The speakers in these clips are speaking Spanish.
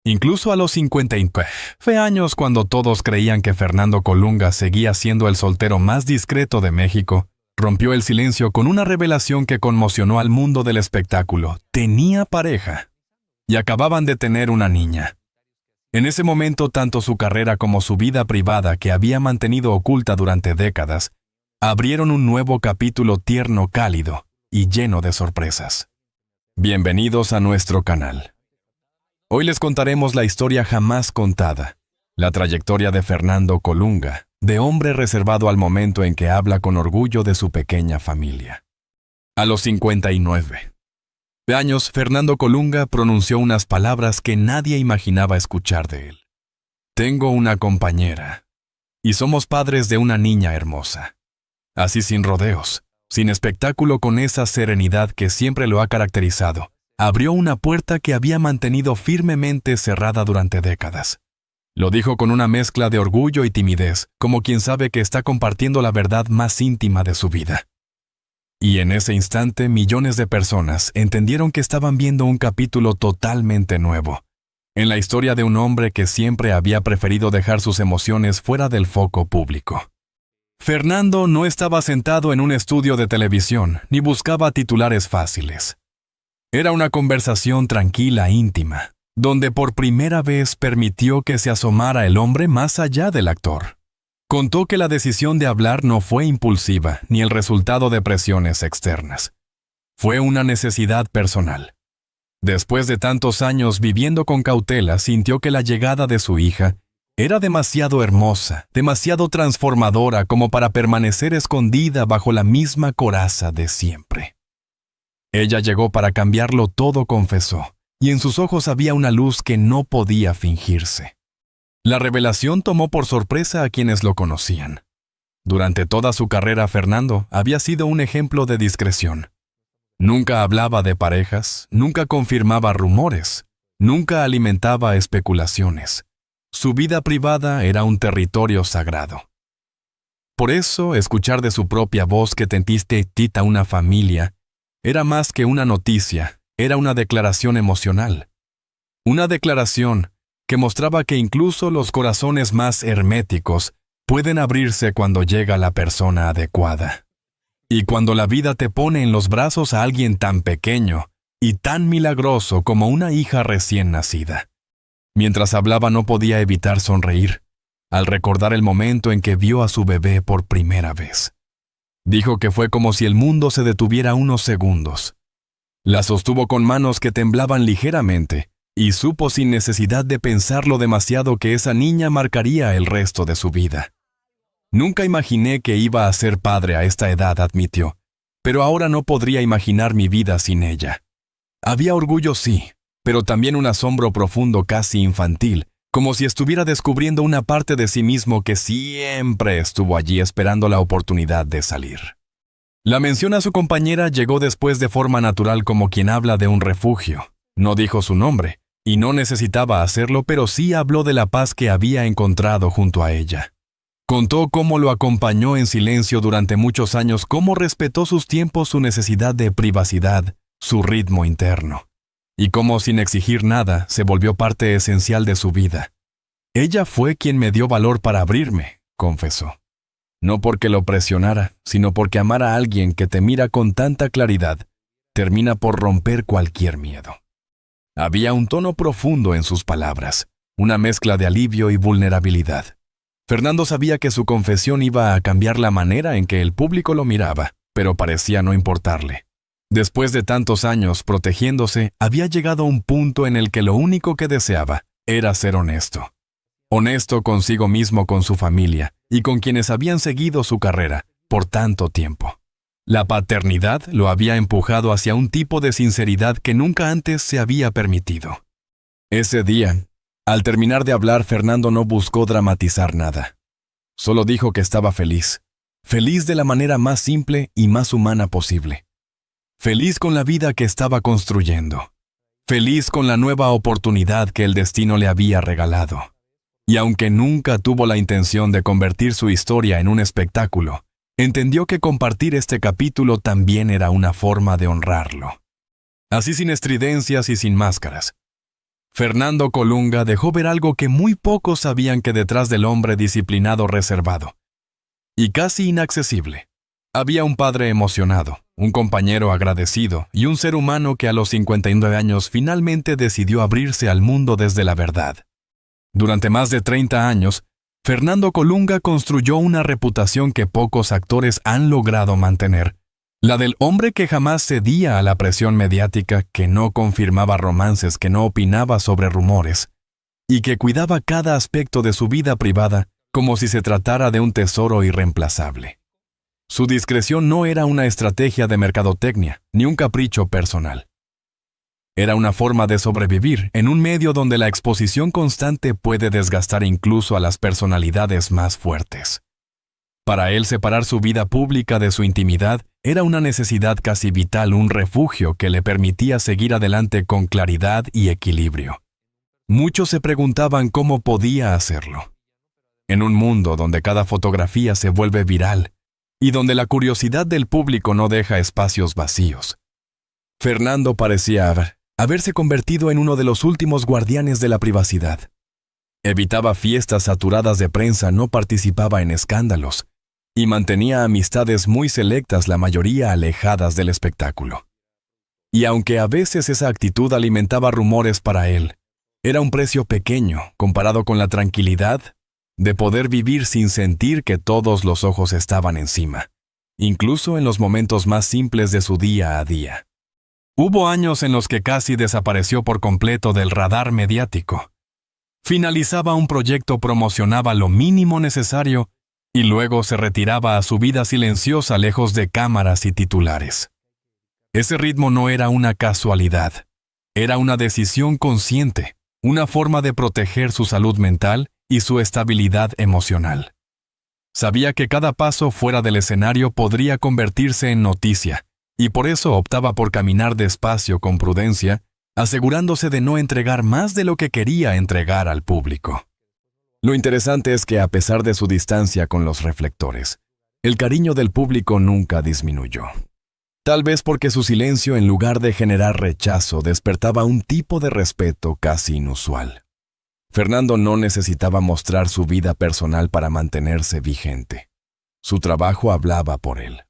Incluso a los 59 años, cuando todos creían que Fernando Colunga seguía siendo el soltero más discreto de México, rompió el silencio con una revelación que conmocionó al mundo del espectáculo. Tenía pareja y acababan de tener una niña. En ese momento, tanto su carrera como su vida privada, que había mantenido oculta durante décadas, abrieron un nuevo capítulo tierno, cálido y lleno de sorpresas. Bienvenidos a nuestro canal. Hoy les contaremos la historia jamás contada, la trayectoria de Fernando Colunga, de hombre reservado al momento en que habla con orgullo de su pequeña familia. A los 59 años, Fernando Colunga pronunció unas palabras que nadie imaginaba escuchar de él. Tengo una compañera, y somos padres de una niña hermosa. Así, sin rodeos, sin espectáculo, con esa serenidad que siempre lo ha caracterizado, abrió una puerta que había mantenido firmemente cerrada durante décadas. Lo dijo con una mezcla de orgullo y timidez, como quien sabe que está compartiendo la verdad más íntima de su vida. Y en ese instante, millones de personas entendieron que estaban viendo un capítulo totalmente nuevo, en la historia de un hombre que siempre había preferido dejar sus emociones fuera del foco público. Fernando no estaba sentado en un estudio de televisión, ni buscaba titulares fáciles. Era una conversación tranquila e íntima, donde por primera vez permitió que se asomara el hombre más allá del actor. Contó que la decisión de hablar no fue impulsiva ni el resultado de presiones externas. Fue una necesidad personal. Después de tantos años viviendo con cautela, sintió que la llegada de su hija era demasiado hermosa, demasiado transformadora como para permanecer escondida bajo la misma coraza de siempre. Ella llegó para cambiarlo todo, confesó, y en sus ojos había una luz que no podía fingirse. La revelación tomó por sorpresa a quienes lo conocían. Durante toda su carrera, Fernando había sido un ejemplo de discreción. Nunca hablaba de parejas, nunca confirmaba rumores, nunca alimentaba especulaciones. Su vida privada era un territorio sagrado. Por eso, escuchar de su propia voz que tentiste una familia era más que una noticia, era una declaración emocional. Una declaración que mostraba que incluso los corazones más herméticos pueden abrirse cuando llega la persona adecuada. Y cuando la vida te pone en los brazos a alguien tan pequeño y tan milagroso como una hija recién nacida. Mientras hablaba no podía evitar sonreír, al recordar el momento en que vio a su bebé por primera vez. Dijo que fue como si el mundo se detuviera unos segundos. La sostuvo con manos que temblaban ligeramente, y supo sin necesidad de pensarlo demasiado que esa niña marcaría el resto de su vida. Nunca imaginé que iba a ser padre a esta edad, admitió, pero ahora no podría imaginar mi vida sin ella. Había orgullo, sí, pero también un asombro profundo, casi infantil, como si estuviera descubriendo una parte de sí mismo que siempre estuvo allí esperando la oportunidad de salir. La mención a su compañera llegó después de forma natural, como quien habla de un refugio. No dijo su nombre, y no necesitaba hacerlo, pero sí habló de la paz que había encontrado junto a ella. Contó cómo lo acompañó en silencio durante muchos años, cómo respetó sus tiempos, su necesidad de privacidad, su ritmo interno, y cómo sin exigir nada se volvió parte esencial de su vida. Ella fue quien me dio valor para abrirme, confesó. No porque lo presionara, sino porque amar a alguien que te mira con tanta claridad termina por romper cualquier miedo. Había un tono profundo en sus palabras, una mezcla de alivio y vulnerabilidad. Fernando sabía que su confesión iba a cambiar la manera en que el público lo miraba, pero parecía no importarle. Después de tantos años protegiéndose, había llegado a un punto en el que lo único que deseaba era ser honesto. Honesto consigo mismo, con su familia y con quienes habían seguido su carrera por tanto tiempo. La paternidad lo había empujado hacia un tipo de sinceridad que nunca antes se había permitido. Ese día, al terminar de hablar, Fernando no buscó dramatizar nada. Solo dijo que estaba feliz. Feliz de la manera más simple y más humana posible. Feliz con la vida que estaba construyendo. Feliz con la nueva oportunidad que el destino le había regalado. Y aunque nunca tuvo la intención de convertir su historia en un espectáculo, entendió que compartir este capítulo también era una forma de honrarlo. Así, sin estridencias y sin máscaras. Fernando Colunga dejó ver algo que muy pocos sabían: que detrás del hombre disciplinado, reservado y casi inaccesible, había un padre emocionado, un compañero agradecido y un ser humano que a los 59 años finalmente decidió abrirse al mundo desde la verdad. Durante más de 30 años, Fernando Colunga construyó una reputación que pocos actores han logrado mantener: la del hombre que jamás cedía a la presión mediática, que no confirmaba romances, que no opinaba sobre rumores, y que cuidaba cada aspecto de su vida privada como si se tratara de un tesoro irreemplazable. Su discreción no era una estrategia de mercadotecnia, ni un capricho personal. Era una forma de sobrevivir en un medio donde la exposición constante puede desgastar incluso a las personalidades más fuertes. Para él, separar su vida pública de su intimidad era una necesidad casi vital, un refugio que le permitía seguir adelante con claridad y equilibrio. Muchos se preguntaban cómo podía hacerlo. En un mundo donde cada fotografía se vuelve viral y donde la curiosidad del público no deja espacios vacíos, Fernando parecía haberse convertido en uno de los últimos guardianes de la privacidad. Evitaba fiestas saturadas de prensa, no participaba en escándalos y mantenía amistades muy selectas, la mayoría alejadas del espectáculo. Y aunque a veces esa actitud alimentaba rumores, para él era un precio pequeño comparado con la tranquilidad de poder vivir sin sentir que todos los ojos estaban encima, incluso en los momentos más simples de su día a día. Hubo años en los que casi desapareció por completo del radar mediático. Finalizaba un proyecto, promocionaba lo mínimo necesario y luego se retiraba a su vida silenciosa, lejos de cámaras y titulares. Ese ritmo no era una casualidad, era una decisión consciente, una forma de proteger su salud mental y su estabilidad emocional. Sabía que cada paso fuera del escenario podría convertirse en noticia, y por eso optaba por caminar despacio, con prudencia, asegurándose de no entregar más de lo que quería entregar al público. Lo interesante es que, a pesar de su distancia con los reflectores, el cariño del público nunca disminuyó. Tal vez porque su silencio, en lugar de generar rechazo, despertaba un tipo de respeto casi inusual. Fernando no necesitaba mostrar su vida personal para mantenerse vigente. Su trabajo hablaba por él.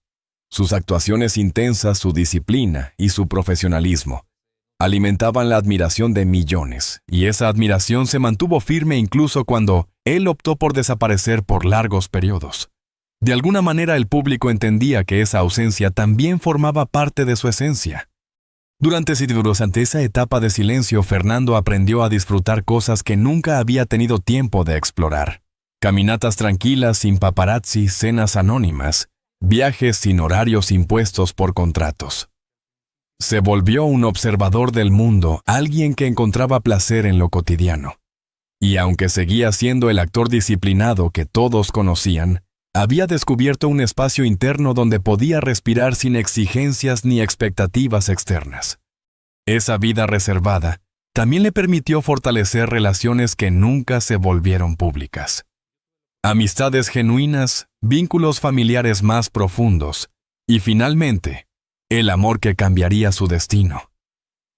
Sus actuaciones intensas, su disciplina y su profesionalismo alimentaban la admiración de millones, y esa admiración se mantuvo firme incluso cuando él optó por desaparecer por largos periodos. De alguna manera, el público entendía que esa ausencia también formaba parte de su esencia. Durante esa etapa de silencio, Fernando aprendió a disfrutar cosas que nunca había tenido tiempo de explorar: caminatas tranquilas sin paparazzi, cenas anónimas, viajes sin horarios impuestos por contratos. Se volvió un observador del mundo, alguien que encontraba placer en lo cotidiano. Y aunque seguía siendo el actor disciplinado que todos conocían, había descubierto un espacio interno donde podía respirar sin exigencias ni expectativas externas. Esa vida reservada también le permitió fortalecer relaciones que nunca se volvieron públicas. Amistades genuinas, vínculos familiares más profundos y, finalmente, el amor que cambiaría su destino.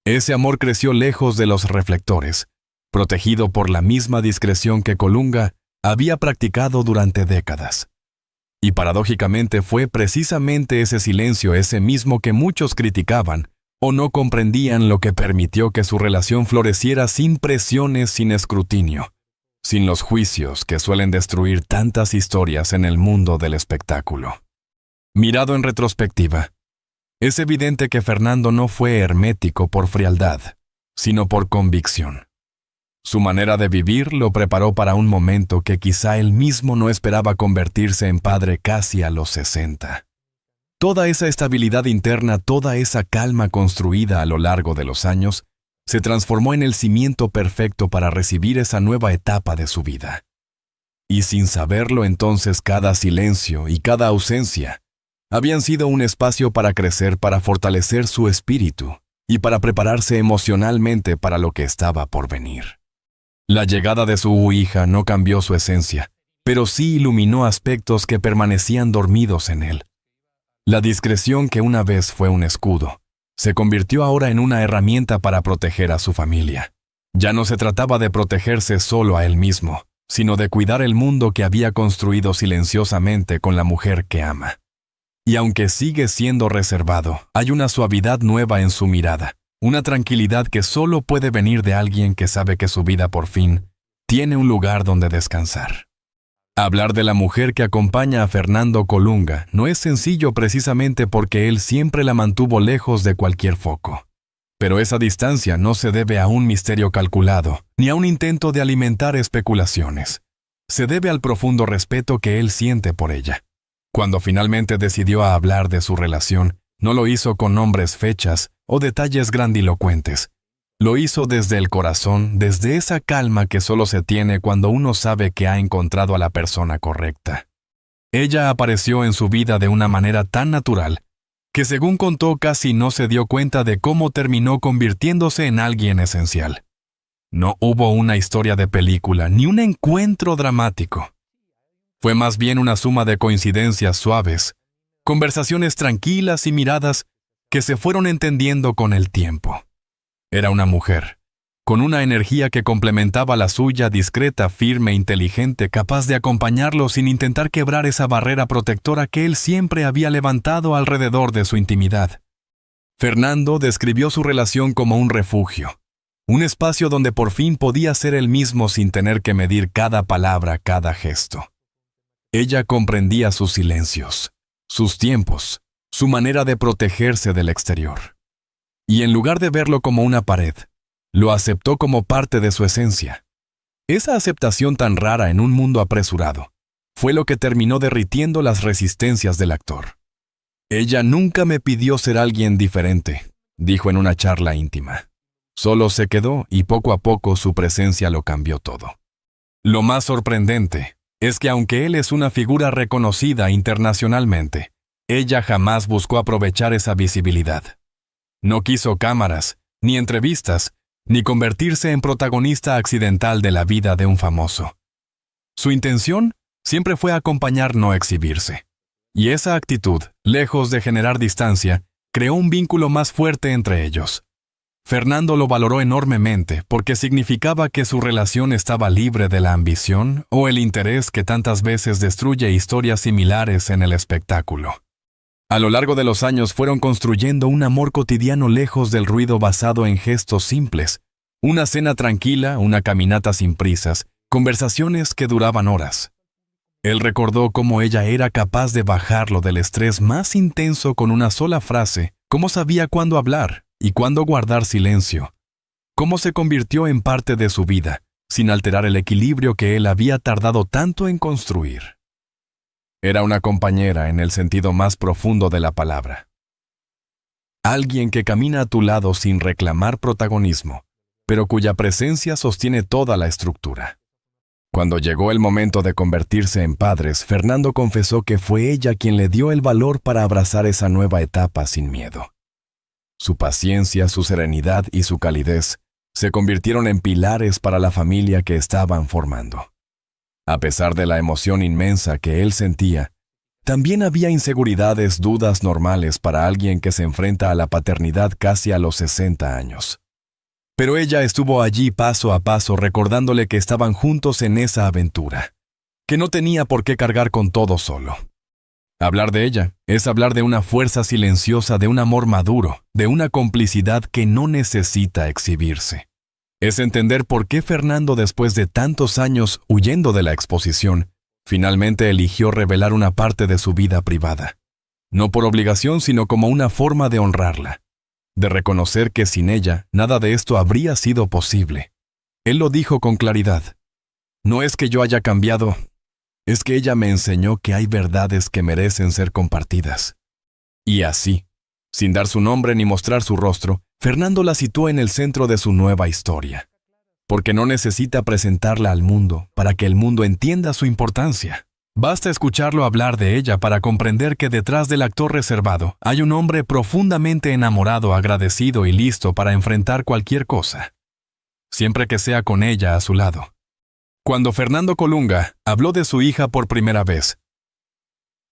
Ese amor creció lejos de los reflectores, protegido por la misma discreción que Colunga había practicado durante décadas. Y paradójicamente fue precisamente ese silencio, ese mismo que muchos criticaban o no comprendían, lo que permitió que su relación floreciera sin presiones, sin escrutinio, sin los juicios que suelen destruir tantas historias en el mundo del espectáculo. Mirado en retrospectiva, es evidente que Fernando no fue hermético por frialdad, sino por convicción. Su manera de vivir lo preparó para un momento que quizá él mismo no esperaba: convertirse en padre casi a los 60. Toda esa estabilidad interna, toda esa calma construida a lo largo de los años, se transformó en el cimiento perfecto para recibir esa nueva etapa de su vida. Y sin saberlo entonces, cada silencio y cada ausencia habían sido un espacio para crecer, para fortalecer su espíritu y para prepararse emocionalmente para lo que estaba por venir. La llegada de su hija no cambió su esencia, pero sí iluminó aspectos que permanecían dormidos en él. La discreción, que una vez fue un escudo, se convirtió ahora en una herramienta para proteger a su familia. Ya no se trataba de protegerse solo a él mismo, sino de cuidar el mundo que había construido silenciosamente con la mujer que ama. Y aunque sigue siendo reservado, hay una suavidad nueva en su mirada, una tranquilidad que solo puede venir de alguien que sabe que su vida por fin tiene un lugar donde descansar. Hablar de la mujer que acompaña a Fernando Colunga no es sencillo precisamente porque él siempre la mantuvo lejos de cualquier foco. Pero esa distancia no se debe a un misterio calculado, ni a un intento de alimentar especulaciones. Se debe al profundo respeto que él siente por ella. Cuando finalmente decidió hablar de su relación, no lo hizo con nombres, fechas o detalles grandilocuentes. Lo hizo desde el corazón, desde esa calma que solo se tiene cuando uno sabe que ha encontrado a la persona correcta. Ella apareció en su vida de una manera tan natural, que según contó casi no se dio cuenta de cómo terminó convirtiéndose en alguien esencial. No hubo una historia de película, ni un encuentro dramático. Fue más bien una suma de coincidencias suaves, conversaciones tranquilas y miradas que se fueron entendiendo con el tiempo. Era una mujer, con una energía que complementaba la suya, discreta, firme, inteligente, capaz de acompañarlo sin intentar quebrar esa barrera protectora que él siempre había levantado alrededor de su intimidad. Fernando describió su relación como un refugio, un espacio donde por fin podía ser él mismo sin tener que medir cada palabra, cada gesto. Ella comprendía sus silencios, sus tiempos, su manera de protegerse del exterior. Y en lugar de verlo como una pared, lo aceptó como parte de su esencia. Esa aceptación tan rara en un mundo apresurado fue lo que terminó derritiendo las resistencias del actor. Ella nunca me pidió ser alguien diferente, dijo en una charla íntima. Solo se quedó y poco a poco su presencia lo cambió todo. Lo más sorprendente es que aunque él es una figura reconocida internacionalmente, ella jamás buscó aprovechar esa visibilidad. No quiso cámaras, ni entrevistas, ni convertirse en protagonista accidental de la vida de un famoso. Su intención siempre fue acompañar, no exhibirse. Y esa actitud, lejos de generar distancia, creó un vínculo más fuerte entre ellos. Fernando lo valoró enormemente porque significaba que su relación estaba libre de la ambición o el interés que tantas veces destruye historias similares en el espectáculo. A lo largo de los años fueron construyendo un amor cotidiano lejos del ruido basado en gestos simples. Una cena tranquila, una caminata sin prisas, conversaciones que duraban horas. Él recordó cómo ella era capaz de bajarlo del estrés más intenso con una sola frase, cómo sabía cuándo hablar y cuándo guardar silencio, cómo se convirtió en parte de su vida, sin alterar el equilibrio que él había tardado tanto en construir. Era una compañera en el sentido más profundo de la palabra. Alguien que camina a tu lado sin reclamar protagonismo, pero cuya presencia sostiene toda la estructura. Cuando llegó el momento de convertirse en padres, Fernando confesó que fue ella quien le dio el valor para abrazar esa nueva etapa sin miedo. Su paciencia, su serenidad y su calidez se convirtieron en pilares para la familia que estaban formando. A pesar de la emoción inmensa que él sentía, también había inseguridades, dudas normales para alguien que se enfrenta a la paternidad casi a los 60 años. Pero ella estuvo allí paso a paso recordándole que estaban juntos en esa aventura, que no tenía por qué cargar con todo solo. Hablar de ella es hablar de una fuerza silenciosa, de un amor maduro, de una complicidad que no necesita exhibirse. Es entender por qué Fernando, después de tantos años huyendo de la exposición, finalmente eligió revelar una parte de su vida privada. No por obligación, sino como una forma de honrarla, de reconocer que sin ella nada de esto habría sido posible. Él lo dijo con claridad. No es que yo haya cambiado, es que ella me enseñó que hay verdades que merecen ser compartidas. Y así, sin dar su nombre ni mostrar su rostro, Fernando la situó en el centro de su nueva historia, porque no necesita presentarla al mundo para que el mundo entienda su importancia. Basta escucharlo hablar de ella para comprender que detrás del actor reservado hay un hombre profundamente enamorado, agradecido y listo para enfrentar cualquier cosa, siempre que sea con ella a su lado. Cuando Fernando Colunga habló de su hija por primera vez,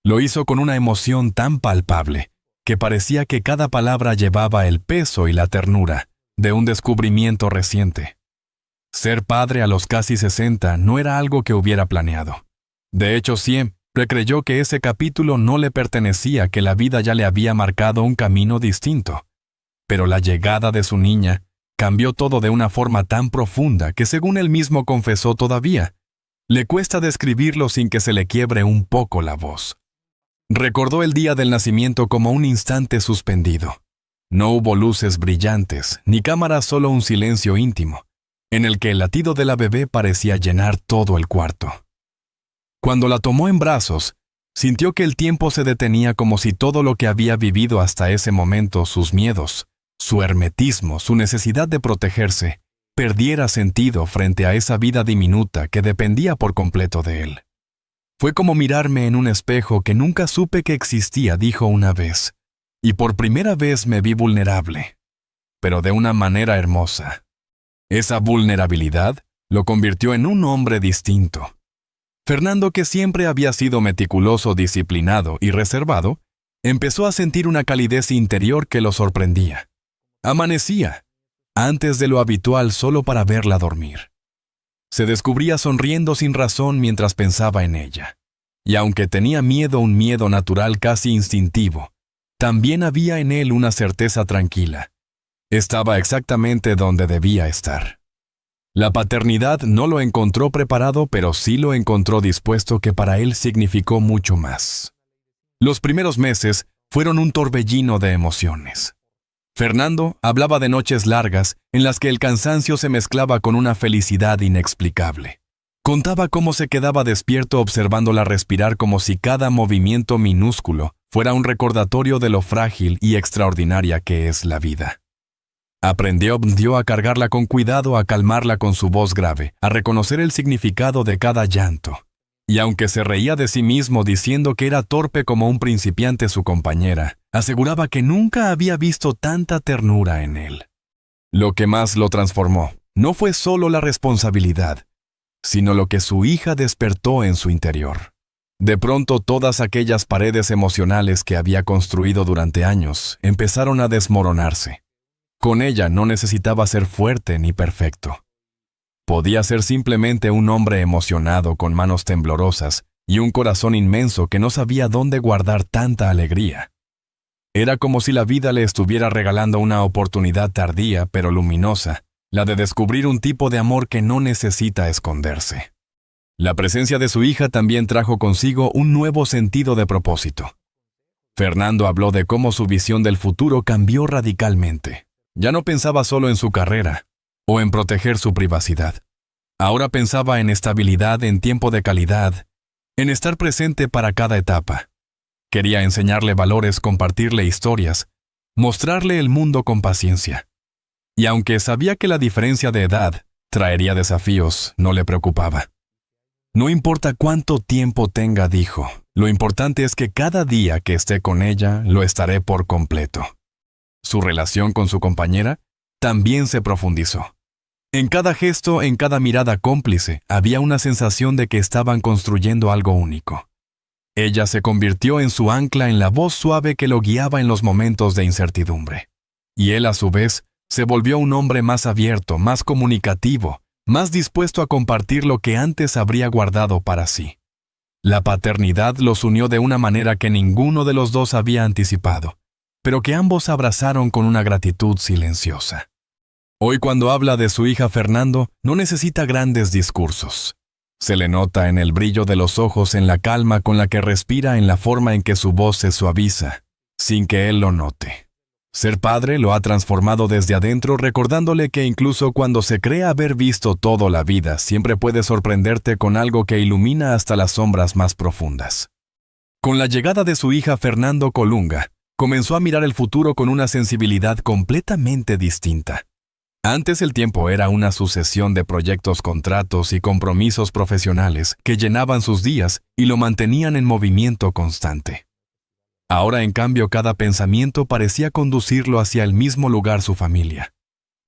lo hizo con una emoción tan palpable que parecía que cada palabra llevaba el peso y la ternura de un descubrimiento reciente. Ser padre a los casi 60 no era algo que hubiera planeado. De hecho, siempre creyó que ese capítulo no le pertenecía, que la vida ya le había marcado un camino distinto. Pero la llegada de su niña cambió todo de una forma tan profunda que, según él mismo confesó, todavía le cuesta describirlo sin que se le quiebre un poco la voz. Recordó el día del nacimiento como un instante suspendido. No hubo luces brillantes, ni cámaras, solo un silencio íntimo, en el que el latido de la bebé parecía llenar todo el cuarto. Cuando la tomó en brazos, sintió que el tiempo se detenía, como si todo lo que había vivido hasta ese momento, sus miedos, su hermetismo, su necesidad de protegerse, perdiera sentido frente a esa vida diminuta que dependía por completo de él. Fue como mirarme en un espejo que nunca supe que existía, dijo una vez, y por primera vez me vi vulnerable, pero de una manera hermosa. Esa vulnerabilidad lo convirtió en un hombre distinto. Fernando, que siempre había sido meticuloso, disciplinado y reservado, empezó a sentir una calidez interior que lo sorprendía. Amanecía antes de lo habitual solo para verla dormir. Se descubría sonriendo sin razón mientras pensaba en ella. Y aunque tenía miedo, un miedo natural casi instintivo, también había en él una certeza tranquila. Estaba exactamente donde debía estar. La paternidad no lo encontró preparado, pero sí lo encontró dispuesto, que para él significó mucho más. Los primeros meses fueron un torbellino de emociones. Fernando hablaba de noches largas en las que el cansancio se mezclaba con una felicidad inexplicable. Contaba cómo se quedaba despierto observándola respirar, como si cada movimiento minúsculo fuera un recordatorio de lo frágil y extraordinaria que es la vida. Aprendió a cargarla con cuidado, a calmarla con su voz grave, a reconocer el significado de cada llanto. Y aunque se reía de sí mismo diciendo que era torpe como un principiante, su compañera aseguraba que nunca había visto tanta ternura en él. Lo que más lo transformó no fue solo la responsabilidad, sino lo que su hija despertó en su interior. De pronto, todas aquellas paredes emocionales que había construido durante años empezaron a desmoronarse. Con ella no necesitaba ser fuerte ni perfecto. Podía ser simplemente un hombre emocionado, con manos temblorosas y un corazón inmenso que no sabía dónde guardar tanta alegría. Era como si la vida le estuviera regalando una oportunidad tardía pero luminosa, la de descubrir un tipo de amor que no necesita esconderse. La presencia de su hija también trajo consigo un nuevo sentido de propósito. Fernando habló de cómo su visión del futuro cambió radicalmente. Ya no pensaba solo en su carrera o en proteger su privacidad. Ahora pensaba en estabilidad, en tiempo de calidad, en estar presente para cada etapa. Quería enseñarle valores, compartirle historias, mostrarle el mundo con paciencia. Y aunque sabía que la diferencia de edad traería desafíos, no le preocupaba. No importa cuánto tiempo tenga, dijo, lo importante es que cada día que esté con ella lo estaré por completo. Su relación con su compañera también se profundizó. En cada gesto, en cada mirada cómplice, había una sensación de que estaban construyendo algo único. Ella se convirtió en su ancla, en la voz suave que lo guiaba en los momentos de incertidumbre. Y él, a su vez, se volvió un hombre más abierto, más comunicativo, más dispuesto a compartir lo que antes habría guardado para sí. La paternidad los unió de una manera que ninguno de los dos había anticipado, pero que ambos abrazaron con una gratitud silenciosa. Hoy, cuando habla de su hija, Fernando no necesita grandes discursos. Se le nota en el brillo de los ojos, en la calma con la que respira, en la forma en que su voz se suaviza, sin que él lo note. Ser padre lo ha transformado desde adentro, recordándole que incluso cuando se cree haber visto toda la vida, siempre puede sorprenderte con algo que ilumina hasta las sombras más profundas. Con la llegada de su hija, Fernando Colunga comenzó a mirar el futuro con una sensibilidad completamente distinta. Antes el tiempo era una sucesión de proyectos, contratos y compromisos profesionales que llenaban sus días y lo mantenían en movimiento constante. Ahora, en cambio, cada pensamiento parecía conducirlo hacia el mismo lugar: su familia.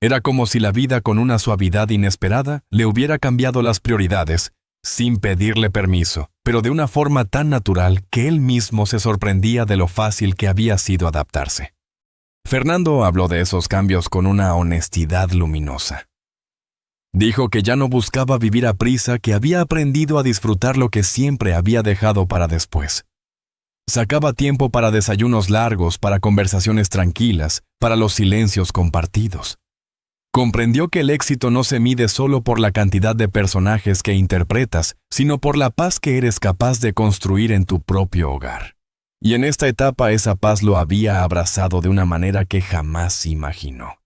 Era como si la vida, con una suavidad inesperada, le hubiera cambiado las prioridades, sin pedirle permiso, pero de una forma tan natural que él mismo se sorprendía de lo fácil que había sido adaptarse. Fernando habló de esos cambios con una honestidad luminosa. Dijo que ya no buscaba vivir a prisa, que había aprendido a disfrutar lo que siempre había dejado para después. Sacaba tiempo para desayunos largos, para conversaciones tranquilas, para los silencios compartidos. Comprendió que el éxito no se mide solo por la cantidad de personajes que interpretas, sino por la paz que eres capaz de construir en tu propio hogar. Y en esta etapa esa paz lo había abrazado de una manera que jamás imaginó.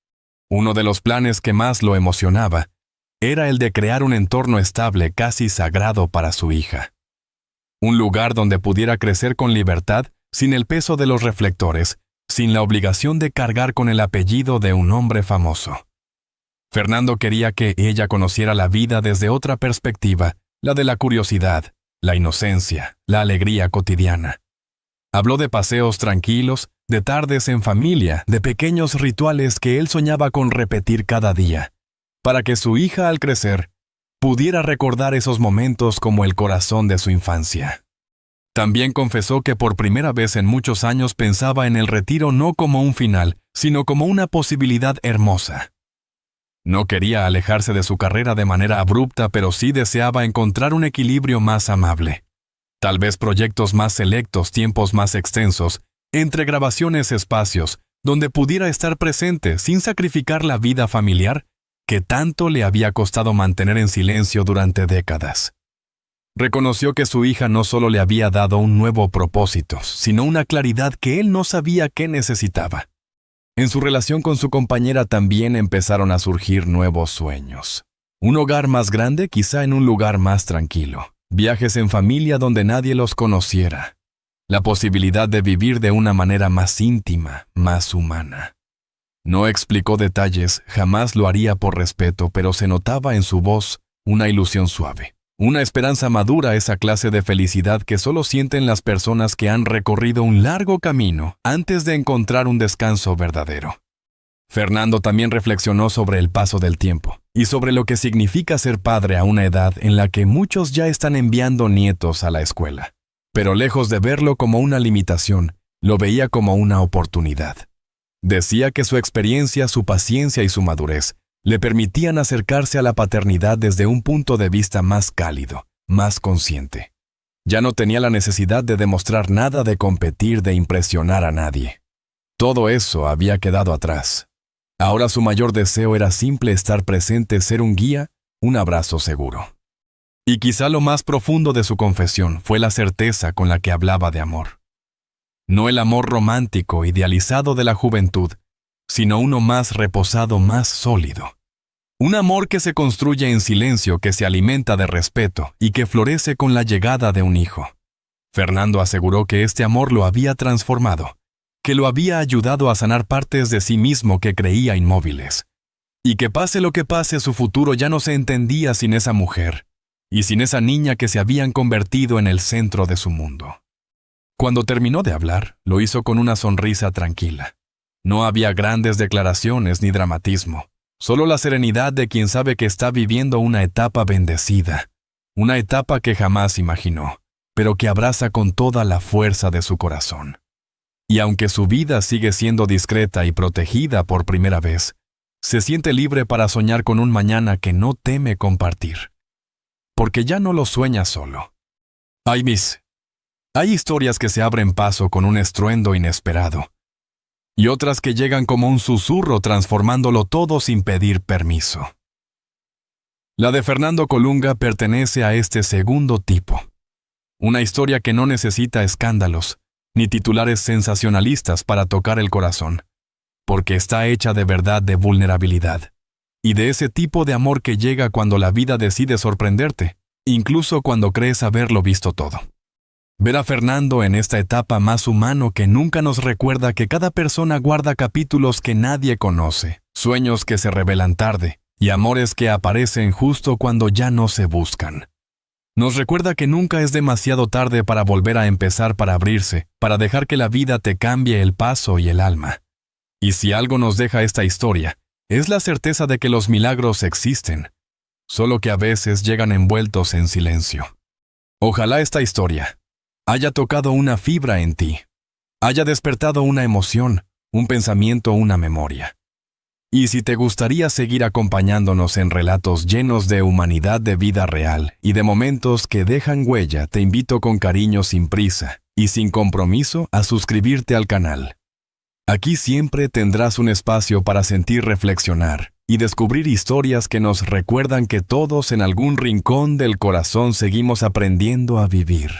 Uno de los planes que más lo emocionaba era el de crear un entorno estable, casi sagrado para su hija. Un lugar donde pudiera crecer con libertad, sin el peso de los reflectores, sin la obligación de cargar con el apellido de un hombre famoso. Fernando quería que ella conociera la vida desde otra perspectiva, la de la curiosidad, la inocencia, la alegría cotidiana. Habló de paseos tranquilos, de tardes en familia, de pequeños rituales que él soñaba con repetir cada día, para que su hija al crecer pudiera recordar esos momentos como el corazón de su infancia. También confesó que por primera vez en muchos años pensaba en el retiro no como un final, sino como una posibilidad hermosa. No quería alejarse de su carrera de manera abrupta, pero sí deseaba encontrar un equilibrio más amable. Tal vez proyectos más selectos, tiempos más extensos, entre grabaciones espacios, donde pudiera estar presente sin sacrificar la vida familiar que tanto le había costado mantener en silencio durante décadas. Reconoció que su hija no solo le había dado un nuevo propósito, sino una claridad que él no sabía que necesitaba. En su relación con su compañera también empezaron a surgir nuevos sueños. Un hogar más grande, quizá en un lugar más tranquilo. Viajes en familia donde nadie los conociera. La posibilidad de vivir de una manera más íntima, más humana. No explicó detalles, jamás lo haría por respeto, pero se notaba en su voz una ilusión suave. Una esperanza madura, esa clase de felicidad que solo sienten las personas que han recorrido un largo camino antes de encontrar un descanso verdadero. Fernando también reflexionó sobre el paso del tiempo y sobre lo que significa ser padre a una edad en la que muchos ya están enviando nietos a la escuela. Pero lejos de verlo como una limitación, lo veía como una oportunidad. Decía que su experiencia, su paciencia y su madurez le permitían acercarse a la paternidad desde un punto de vista más cálido, más consciente. Ya no tenía la necesidad de demostrar nada, de competir, de impresionar a nadie. Todo eso había quedado atrás. Ahora su mayor deseo era simple estar presente, ser un guía, un abrazo seguro. Y quizá lo más profundo de su confesión fue la certeza con la que hablaba de amor. No el amor romántico, idealizado de la juventud, sino uno más reposado, más sólido. Un amor que se construye en silencio, que se alimenta de respeto y que florece con la llegada de un hijo. Fernando aseguró que este amor lo había transformado, que lo había ayudado a sanar partes de sí mismo que creía inmóviles, y que pase lo que pase, su futuro ya no se entendía sin esa mujer, y sin esa niña que se habían convertido en el centro de su mundo. Cuando terminó de hablar, lo hizo con una sonrisa tranquila. No había grandes declaraciones ni dramatismo, solo la serenidad de quien sabe que está viviendo una etapa bendecida, una etapa que jamás imaginó, pero que abraza con toda la fuerza de su corazón. Y aunque su vida sigue siendo discreta y protegida por primera vez, se siente libre para soñar con un mañana que no teme compartir. Porque ya no lo sueña solo. Hay historias que se abren paso con un estruendo inesperado, y otras que llegan como un susurro transformándolo todo sin pedir permiso. La de Fernando Colunga pertenece a este segundo tipo. Una historia que no necesita escándalos, ni titulares sensacionalistas para tocar el corazón, porque está hecha de verdad, de vulnerabilidad, y de ese tipo de amor que llega cuando la vida decide sorprenderte, incluso cuando crees haberlo visto todo. Ver a Fernando en esta etapa más humano que nunca nos recuerda que cada persona guarda capítulos que nadie conoce, sueños que se revelan tarde y amores que aparecen justo cuando ya no se buscan. Nos recuerda que nunca es demasiado tarde para volver a empezar, para abrirse, para dejar que la vida te cambie el paso y el alma. Y si algo nos deja esta historia, es la certeza de que los milagros existen, solo que a veces llegan envueltos en silencio. Ojalá esta historia haya tocado una fibra en ti, haya despertado una emoción, un pensamiento, una memoria. Y si te gustaría seguir acompañándonos en relatos llenos de humanidad de vida real y de momentos que dejan huella, te invito con cariño, sin prisa y sin compromiso, a suscribirte al canal. Aquí siempre tendrás un espacio para sentir, reflexionar y descubrir historias que nos recuerdan que todos en algún rincón del corazón seguimos aprendiendo a vivir.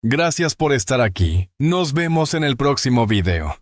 Gracias por estar aquí. Nos vemos en el próximo video.